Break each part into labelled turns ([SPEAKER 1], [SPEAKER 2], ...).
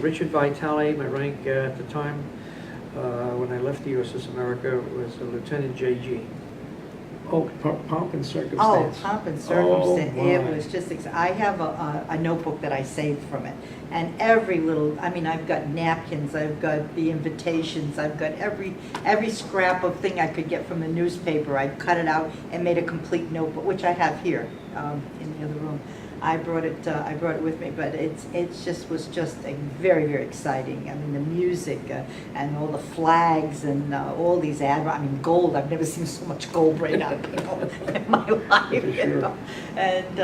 [SPEAKER 1] Richard Vitale, my rank at the time when I left the USS America was Lieutenant JG. Oh, pomp and
[SPEAKER 2] Oh,
[SPEAKER 1] circumstance.
[SPEAKER 2] pomp and circumstance.
[SPEAKER 1] Oh,
[SPEAKER 2] It
[SPEAKER 1] my.
[SPEAKER 2] was just, I have a notebook that I saved from it. And every little, I mean, I've got napkins, I've got the invitations, I've got every scrap of thing I could get from the newspaper. I cut it out and made a complete notebook, which I have here in the other room. I brought it with me, but was just a very, very exciting. I mean, the music and all the flags and all these gold. I've never seen so much gold right now, in my life.
[SPEAKER 1] For sure.
[SPEAKER 2] And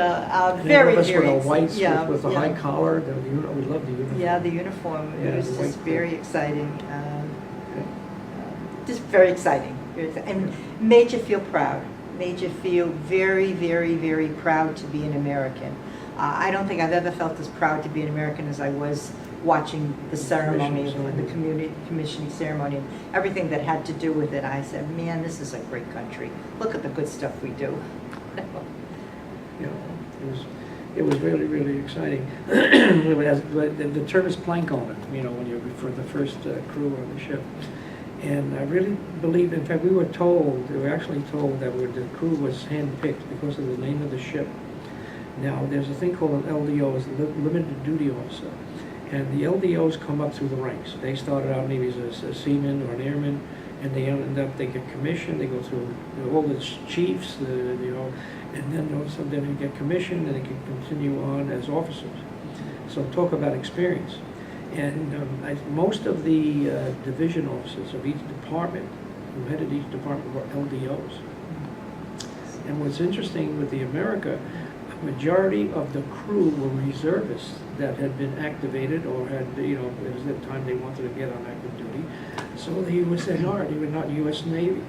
[SPEAKER 1] Very,
[SPEAKER 2] very, very,
[SPEAKER 1] with the whites with the
[SPEAKER 2] yeah.
[SPEAKER 1] high collar. We love the uniform.
[SPEAKER 2] Yeah, the uniform.
[SPEAKER 1] Yeah,
[SPEAKER 2] It was
[SPEAKER 1] the
[SPEAKER 2] just
[SPEAKER 1] white
[SPEAKER 2] very exciting. Just very exciting. And made you feel proud. Made you feel very, very, very proud to be an American. I don't think I've ever felt as proud to be an American as I was watching the ceremony, the community commissioning ceremony, and everything that had to do with it. I said, man, this is a great country. Look at the good stuff we do.
[SPEAKER 1] You know, it was really, really exciting. The term is plank owner, you know, when you're for the first crew on the ship. And I really believe, in fact, we were actually told that the crew was handpicked because of the name of the ship. Now, there's a thing called an LDO, it's a limited duty officer. And the LDOs come up through the ranks. They started out maybe as a seaman or an airman, and they get commissioned, they go through all the chiefs, and then all of a sudden they get commissioned, and they can continue on as officers. So talk about experience. And most of the division officers of each department, who headed each department, were LDOs. And what's interesting with the America, a majority of the crew were reservists that had been activated or had, it was the time they wanted to get on active duty. So they were they were not U.S. Navy,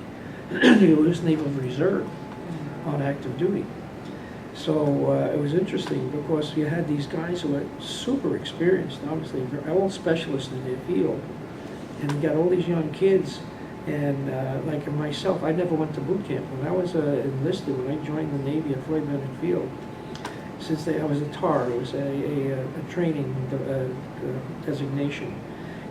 [SPEAKER 1] the U.S. Naval Reserve on active duty. So it was interesting because you had these guys who were super experienced, obviously, all specialists in their field, and you got all these young kids. And like myself, I never went to boot camp. When I was enlisted, when I joined the Navy at Floyd Bennett Field, since I was a TAR, it was a training designation,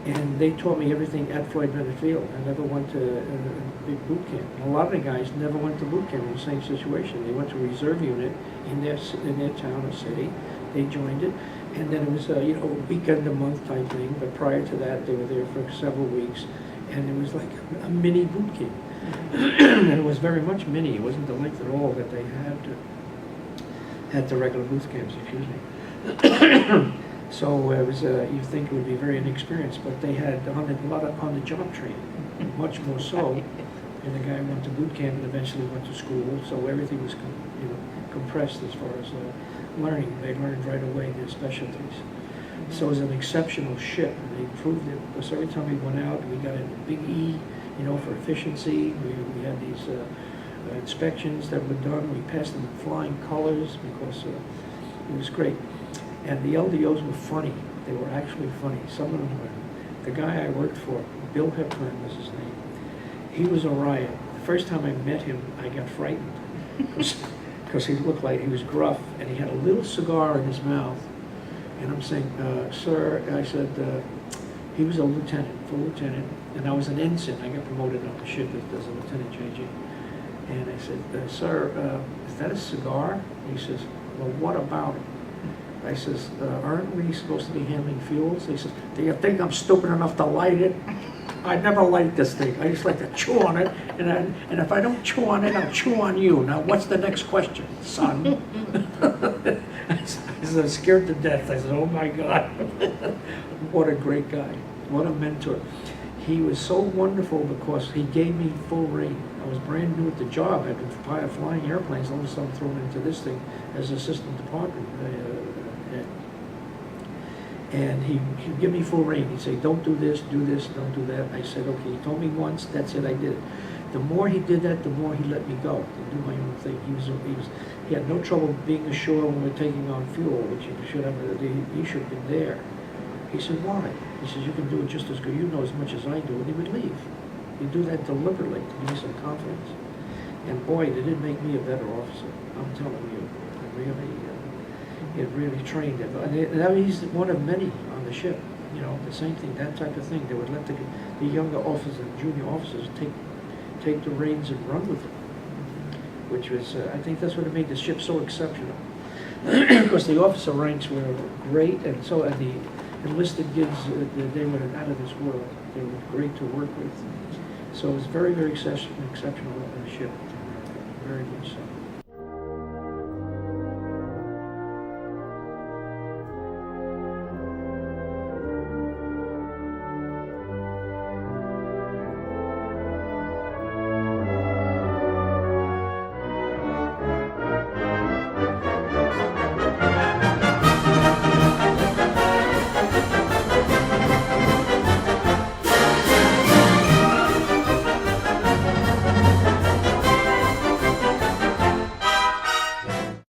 [SPEAKER 1] and they taught me everything at Floyd Bennett Field. I never went to a big boot camp. And a lot of the guys never went to boot camp in the same situation. They went to a reserve unit in their town or city. They joined it, and then it was a weekend a month type thing. But prior to that, they were there for several weeks, and it was like a mini boot camp. And it was very much mini. It wasn't the length at all that they had the regular boot camps. Excuse me. So it was. You think it would be very inexperienced, but they had a lot of on-the-job training, much more so. And the guy went to boot camp and eventually went to school, so everything was compressed as far as learning. They learned right away their specialties. So it was an exceptional ship, and they proved it. Because every time we went out, we got a big E, for efficiency. We had these inspections that were done. We passed them with flying colors because it was great. And the LDOs were funny. They were actually funny. Some of them were. The guy I worked for, Bill Hepburn was his name. He was a riot. The first time I met him, I got frightened because he looked like he was gruff, and he had a little cigar in his mouth. And I'm saying, sir, I said, he was a lieutenant, full lieutenant, and I was an ensign. I got promoted on the ship as a lieutenant JG. And I said, sir, is that a cigar? He says, well, what about it? I says, aren't we supposed to be handling fuels? He says, do you think I'm stupid enough to light it? I never light this thing. I just like to chew on it, and if I don't chew on it, I'll chew on you. Now, what's the next question, son? I was scared to death. I said, oh my God. What a great guy. What a mentor. He was so wonderful because he gave me full rein. I was brand new at the job. I'd been flying airplanes, all of a sudden thrown into this thing as assistant department head. And he'd give me full rein. He'd say, don't do this, don't do that. I said, okay. He told me once, that's it, I did it. The more he did that, the more he let me go to do my own thing. He had no trouble being ashore when we were taking on fuel, which he should have been there. He said, why? He says, you can do it just as good. You know as much as I do. And he would leave. He'd do that deliberately to give me some confidence. And boy, did it make me a better officer. I'm telling you. It really trained him. And he's one of many on the ship. you know, the same thing, that type of thing. They would let the younger officers and junior officers take the reins and run with it, which was, I think that's what made the ship so exceptional. Because the officer ranks were great, and the enlisted kids, they were out of this world. They were great to work with. So it was very, very exceptional ship, very much so.